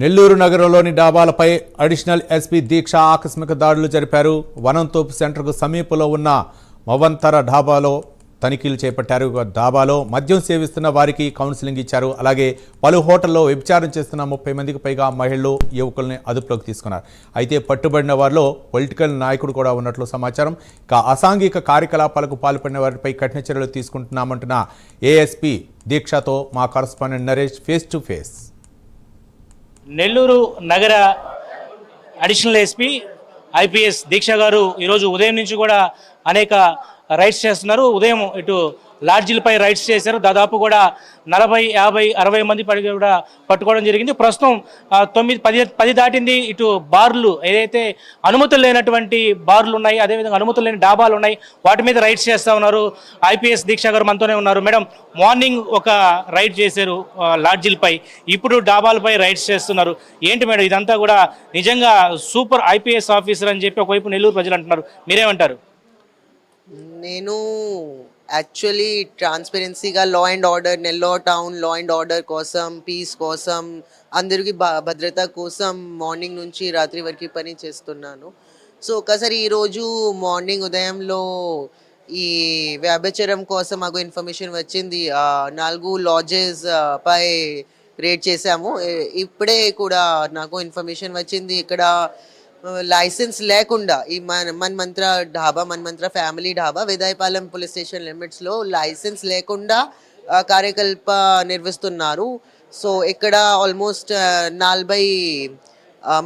నెల్లూరు నగరంలోని డాబాలపై additional SP దీక్ష ఆకస్మిక దాడులు జరిపారు. వనంతోపు సెంటర్కు సమీపంలో ఉన్న మవంతర డాబాలో తనిఖీలు చేపట్టారు. డాబాలో మద్యం సేవిస్తున్న వారికి కౌన్సిలింగ్ ఇచ్చారు. అలాగే పలు హోటల్లో వ్యభిచారం చేస్తున్న 30 మందికి పైగా మహిళలు, యువకుల్ని అదుపులోకి తీసుకున్నారు. అయితే పట్టుబడిన వారిలో పొలిటికల్ నాయకుడు కూడా ఉన్నట్లు సమాచారం. ఇక అసాంఘిక కార్యకలాపాలకు పాల్పడిన వారిపై కఠిన చర్యలు తీసుకుంటున్నామంటున్న ఏఎస్పీ దీక్షతో మా correspondent Naresh face to face. Nellore నగర అడిషనల్ ఎస్పీ ఐపీఎస్ దీక్ష గారు ఈరోజు ఉదయం నుంచి కూడా అనేక రైడ్స్ చేస్తున్నారు. ఉదయం ఇటు లాడ్జీలపై రైడ్స్ చేశారు. దాదాపు కూడా 40, 50, 60 మంది కూడా పట్టుకోవడం జరిగింది. ప్రస్తుతం 9, 10 దాటింది. ఇటు బార్లు ఏదైతే అనుమతులు లేనటువంటి బార్లు ఉన్నాయి, అదేవిధంగా అనుమతులు లేని డాబాలు ఉన్నాయి, వాటి మీద రైడ్స్ చేస్తూ ఉన్నారు. ఐపీఎస్ దీక్ష గారు మనతోనే ఉన్నారు. మేడం, మార్నింగ్ ఒక రైడ్ చేశారు లాడ్జీలపై, ఇప్పుడు డాబాలపై రైడ్స్ చేస్తున్నారు. ఏంటి మేడం ఇదంతా కూడా? నిజంగా సూపర్ ఐపీఎస్ ఆఫీసర్ అని చెప్పి ఒకవైపు నెల్లూరు ప్రజలు అంటున్నారు, మీరేమంటారు? నేను యాక్చువల్లీ ట్రాన్స్పరెన్సీగా law and order, Nellore town law and order కోసం, పీస్ కోసం, అందరికీ భద్రత కోసం మార్నింగ్ నుంచి రాత్రి వరకు పని చేస్తున్నాను. సో ఒకసారి ఈరోజు మార్నింగ్ ఉదయంలో ఈ వ్యభిచారం కోసం మాకు ఇన్ఫర్మేషన్ వచ్చింది. 4 లాడ్జెస్ పై రేడ్ చేశాము. ఇప్పుడే కూడా నాకు ఇన్ఫర్మేషన్ వచ్చింది ఇక్కడ లైసెన్స్ లేకుండా ఈ Manmantra dhaba, Manmantra family dhaba Vedayapalem police station లిమిట్స్లో లైసెన్స్ లేకుండా కార్యకల్ప నిర్వహిస్తున్నారు. సో ఇక్కడ ఆల్మోస్ట్ 40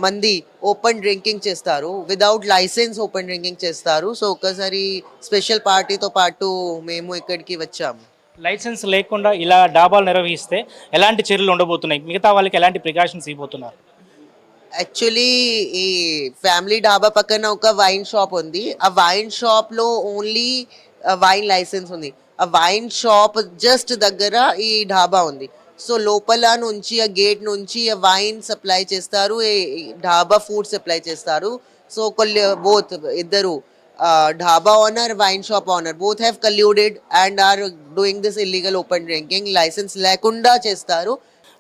మంది ఓపెన్ డ్రింకింగ్ చేస్తారు, విదౌట్ లైసెన్స్ ఓపెన్ డ్రింకింగ్ చేస్తారు. సో ఒకసారి స్పెషల్ పార్టీతో పాటు మేము ఇక్కడికి వచ్చాము. లైసెన్స్ లేకుండా ఇలా డాబాలు నిర్వహిస్తే ఎలాంటి చర్యలు ఉండబోతున్నాయి? మిగతా వాళ్ళకి ఎలాంటి ప్రికాషన్స్ ఇవ్వబోతున్నారు? యాక్చువల్లీ ఈ ఫ్యామిలీ డాబా పక్కన ఒక వైన్ షాప్ ఉంది. ఆ వైన్ షాప్లో ఓన్లీ వైన్ లైసెన్స్ ఉంది. ఆ వైన్ షాప్ జస్ట్ దగ్గర ఈ డాబా ఉంది. సో లోపల నుంచి ఆ గేట్ నుంచి ఆ వైన్ సప్లై చేస్తారు, డాబా ఫుడ్ సప్లై చేస్తారు. సో బోత్ ఇద్దరు dhaba owner, wine shop owner both have colluded and are doing this illegal open drinking. License లేకుండా చేస్తారు.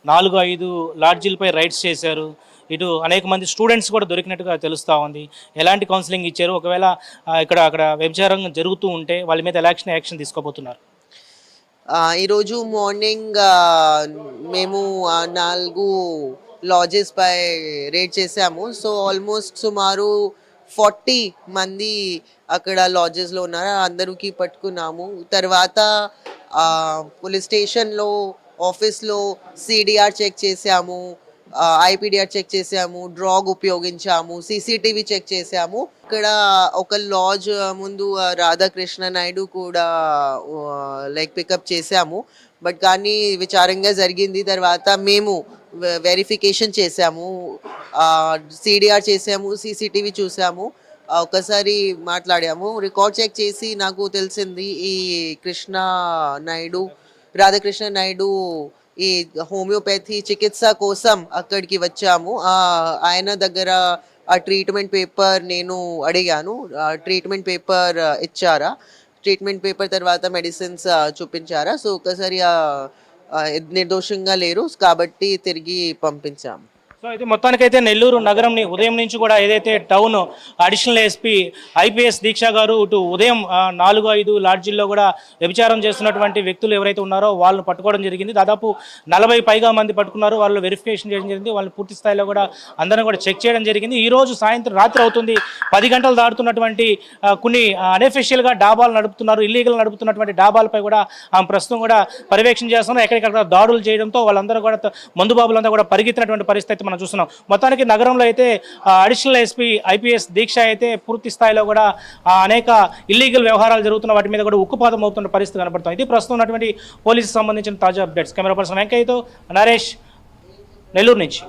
4-5 లాడ్జీలపై రైడ్స్ చేశారు. ఇటు అనేక మంది స్టూడెంట్స్ కూడా దొరికినట్టుగా తెలుస్తూ ఉంది. ఎలాంటి కౌన్సిలింగ్ ఇచ్చారు? ఒకవేళ అక్కడ వ్యభిచారం జరుగుతూ ఉంటే వాళ్ళ మీద యాక్షన్ తీసుకోబోతున్నారు? ఈరోజు మార్నింగ్ మేము 4 లాడ్జెస్ పై రేడ్ చేసాము. సో ఆల్మోస్ట్ సుమారు 40 మంది అక్కడ లాడ్జెస్లో ఉన్నారు. అందరికి పట్టుకున్నాము. తర్వాత పోలీస్ స్టేషన్లో, ఆఫీస్లో సిడిఆర్ చెక్ చేసాము, ఐపీడిఆర్ చెక్ చేసాము, డ్రాగ్ ఉపయోగించాము, సీసీటీవీ చెక్ చేసాము. ఇక్కడ ఒక లాడ్జ్ ముందు రాధాకృష్ణ నాయుడు కూడా లైక్ పికప్ చేసాము. బట్ కానీ విచారంగా జరిగింది. తర్వాత మేము వెరిఫికేషన్ చేసాము, సిడిఆర్ చేసాము, సీసీటీవీ చూసాము, ఒకసారి మాట్లాడాము, రికార్డ్ చెక్ చేసి నాకు తెలిసింది ఈ రాధాకృష్ణ నాయుడు ఈ హోమియోపతి చికిత్స కోసం అక్కడికి వచ్చాము. ఆయన దగ్గర ఆ ట్రీట్మెంట్ పేపర్ నేను అడిగాను. ట్రీట్మెంట్ పేపర్ ఇచ్చారా? ట్రీట్మెంట్ పేపర్ తర్వాత మెడిసిన్స్ చూపించారా? సో ఒకసారి నిర్దోషంగా లేరు కాబట్టి తిరిగి పంపించాము. సో అయితే మొత్తానికైతే నెల్లూరు నగరంని ఉదయం నుంచి కూడా ఏదైతే టౌన్ అడిషనల్ ఎస్పీ ఐపీఎస్ దీక్ష గారు ఇటు ఉదయం 4-5 లాడ్జీల్లో కూడా వ్యభిచారం చేస్తున్నటువంటి వ్యక్తులు ఎవరైతే ఉన్నారో వాళ్ళని పట్టుకోవడం జరిగింది. దాదాపు 40 పైగా మంది పట్టుకున్నారు. వాళ్ళు వెరిఫికేషన్ చేయడం జరిగింది. వాళ్ళు పూర్తి స్థాయిలో కూడా అందరిని కూడా చెక్ చేయడం జరిగింది. ఈరోజు సాయంత్రం రాత్రి అవుతుంది, 10 గంటలు దాటుతున్నటువంటి కొన్ని అన్అఫీషియల్గా డాబాలు నడుపుతున్నారు, ఇల్లీగల్ నడుపుతున్నటువంటి డాబాలపై కూడా ప్రస్తుతం కూడా పర్యవేక్షణ చేస్తున్నారు. ఎక్కడికక్కడ దాడులు చేయడంతో వాళ్ళందరూ కూడా మందుబాబులంతా కూడా పరిగెత్తినటువంటి పరిస్థితి మనం చూస్తున్నాం. మొత్తానికి నగరంలో అయితే అడిషనల్ ఎస్పీ ఐపీఎస్ దీక్ష అయితే పూర్తి స్థాయిలో కూడా అనేక ఇల్లీగల్ వ్యవహారాలు జరుగుతున్న వాటి మీద కూడా ఉక్కుపాతం అవుతున్న పరిస్థితి కనబడుతుంది. ఇది ప్రస్తుతం ఉన్నటువంటి పోలీసుకు సంబంధించిన తాజా అప్డేట్స్. కెమెరా పర్సన్ వెంకయ్యతో నరేష్, నెల్లూరు నుంచి.